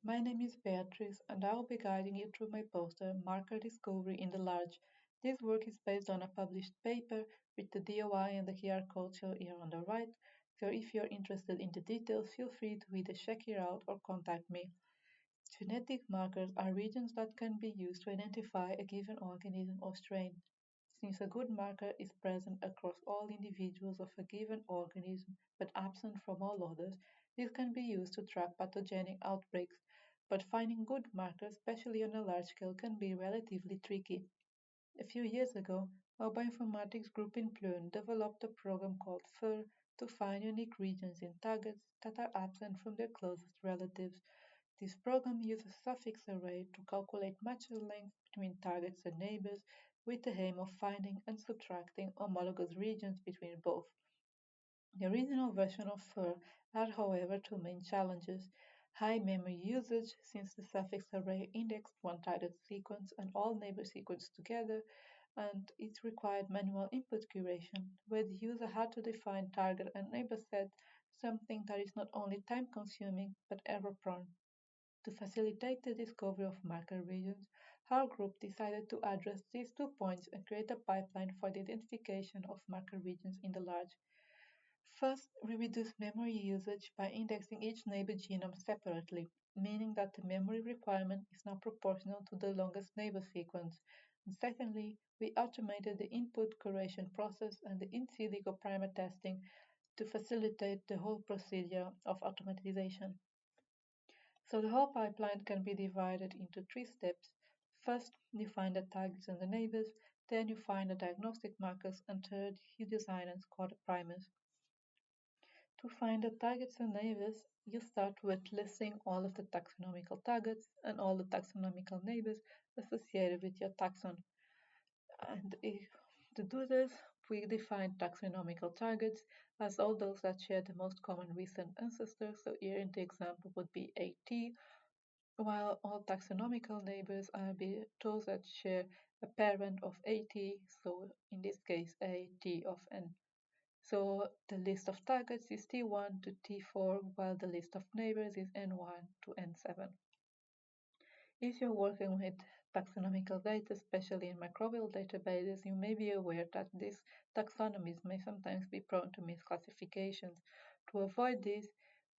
My name is Beatriz, and I will be guiding you through my poster, Marker Discovery in the Large. This work is based on a published paper with the DOI and the QR code shown here on the right, so if you're interested in the details, feel free to either check it out or contact me. Genetic markers are regions that can be used to identify a given organism or strain. Since a good marker is present across all individuals of a given organism but absent from all others, this can be used to track pathogenic outbreaks. But finding good markers, especially on a large scale, can be relatively tricky. A few years ago, a bioinformatics group in Plön developed a program called FIR to find unique regions in targets that are absent from their closest relatives. This program uses suffix array to calculate matches length between targets and neighbors with the aim of finding and subtracting homologous regions between both. The original version of FIR had, however, two main challenges: high memory usage, since the suffix array indexed one target sequence and all neighbor sequences together, and it required manual input curation, where the user had to define target and neighbor sets, something that is not only time consuming but error prone. To facilitate the discovery of marker regions, our group decided to address these 2 points and create a pipeline for the identification of marker regions in the large. First, we reduce memory usage by indexing each neighbor genome separately, meaning that the memory requirement is now proportional to the longest neighbor sequence. And secondly, we automated the input curation process and the in silico primer testing to facilitate the whole procedure of automatization. So the whole pipeline can be divided into three steps. First, you find the targets and the neighbors, then you find the diagnostic markers, and third, you design and score the primers. To find the targets and neighbors, you start with listing all of the taxonomical targets and all the taxonomical neighbors associated with your taxon. And to do this, we define taxonomical targets as all those that share the most common recent ancestor. So here in the example would be AT, while all taxonomical neighbors are those that share a parent of AT, so in this case A, T of N. So the list of targets is T1 to T4, while the list of neighbors is N1 to N7. If you're working with taxonomical data, especially in microbial databases, you may be aware that these taxonomies may sometimes be prone to misclassifications. To avoid this,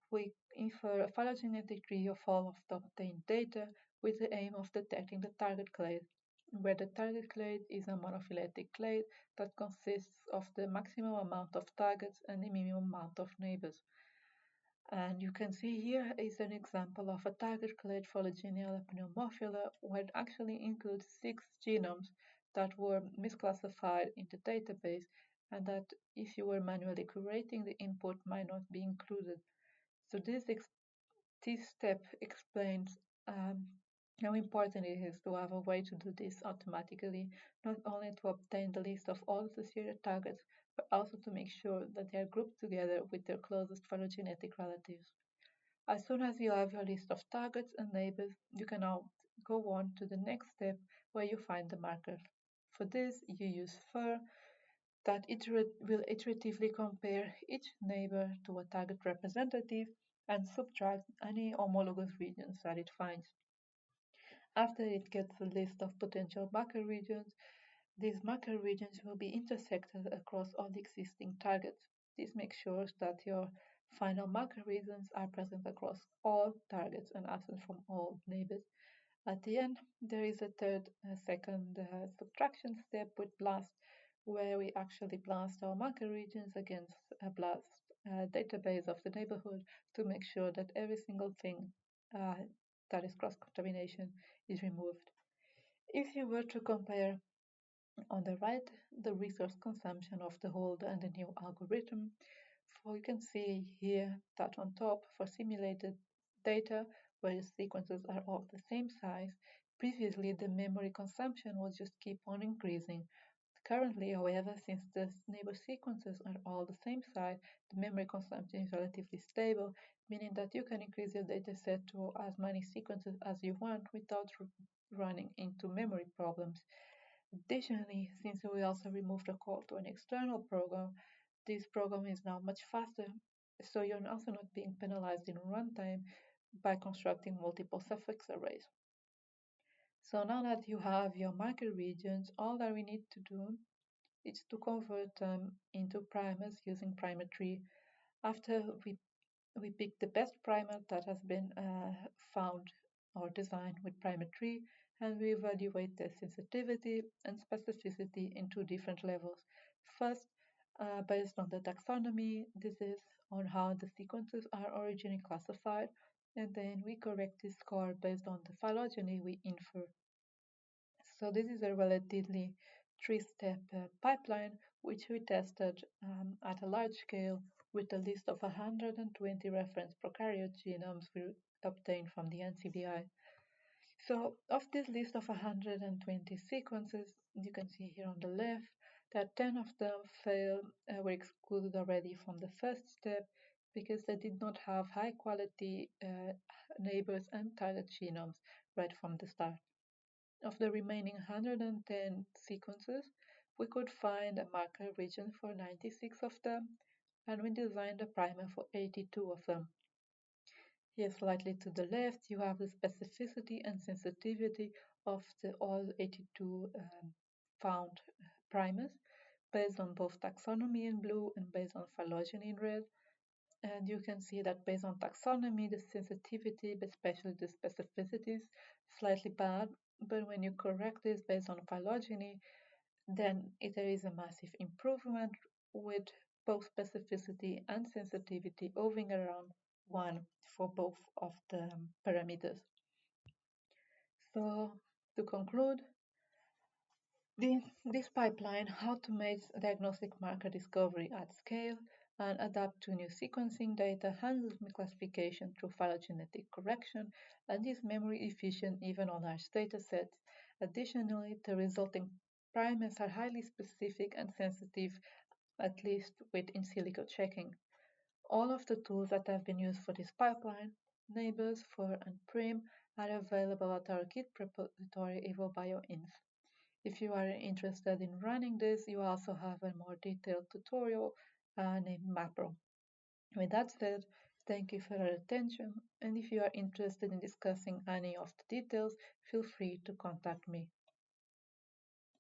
we infer a phylogenetic tree of all of the obtained data with the aim of detecting the target clade, where the target clade is a monophyletic clade that consists of the maximum amount of targets and the minimum amount of neighbors. And you can see here is an example of a target clade for Legionella pneumophila, where it actually includes 6 genomes that were misclassified in the database, and that if you were manually curating the input might not be included. So this step explains how important it is to have a way to do this automatically, not only to obtain the list of all associated targets, but also to make sure that they are grouped together with their closest phylogenetic relatives. As soon as you have your list of targets and neighbors, you can now go on to the next step where you find the markers. For this, you use FIR that will iteratively compare each neighbor to a target representative and subtract any homologous regions that it finds. After it gets a list of potential marker regions, these marker regions will be intersected across all the existing targets. This makes sure that your final marker regions are present across all targets and absent from all neighbors. At the end, there is a second subtraction step with BLAST, where we actually blast our marker regions against a BLAST database of the neighborhood to make sure that every single thing uh, that is cross-contamination is removed. If you were to compare on the right the resource consumption of the old and the new algorithm, you can see here that on top for simulated data where the sequences are of the same size, previously the memory consumption will just keep on increasing. Currently, however, since the neighbor sequences are all the same size, the memory consumption is relatively stable, meaning that you can increase your dataset to as many sequences as you want without running into memory problems. Additionally, since we also removed the call to an external program, this program is now much faster, so you're also not being penalized in runtime by constructing multiple suffix arrays. So now that you have your marker regions, all that we need to do is to convert them into primers using primer tree. After we pick the best primer that has been found or designed with primer tree, and we evaluate the sensitivity and specificity in two different levels. First, based on the taxonomy, this is on how the sequences are originally classified, and then we correct this score based on the phylogeny we infer. So this is a relatively three-step pipeline which we tested at a large scale with a list of 120 reference prokaryote genomes we obtained from the NCBI. So of this list of 120 sequences, you can see here on the left that 10 of them were excluded already from the first step because they did not have high quality neighbors and target genomes right from the start. Of the remaining 110 sequences, we could find a marker region for 96 of them, and we designed a primer for 82 of them. Here, slightly to the left, you have the specificity and sensitivity of all 82 found primers, based on both taxonomy in blue and based on phylogeny in red. And you can see that based on taxonomy, the sensitivity, but especially the specificity, is slightly bad. But when you correct this based on phylogeny, then there is a massive improvement with both specificity and sensitivity hovering around 1 for both of the parameters. So to conclude, this pipeline, how to make diagnostic marker discovery at scale and adapt to new sequencing data, handles classification through phylogenetic correction, and is memory efficient even on large datasets. Additionally, the resulting primers are highly specific and sensitive, at least with in silico checking. All of the tools that have been used for this pipeline, Neighbors, For, and Prim, are available at our Git repository EvoBioInf. If you are interested in running this, you also have a more detailed tutorial named Mapro. With that said, thank you for your attention, and if you are interested in discussing any of the details, feel free to contact me.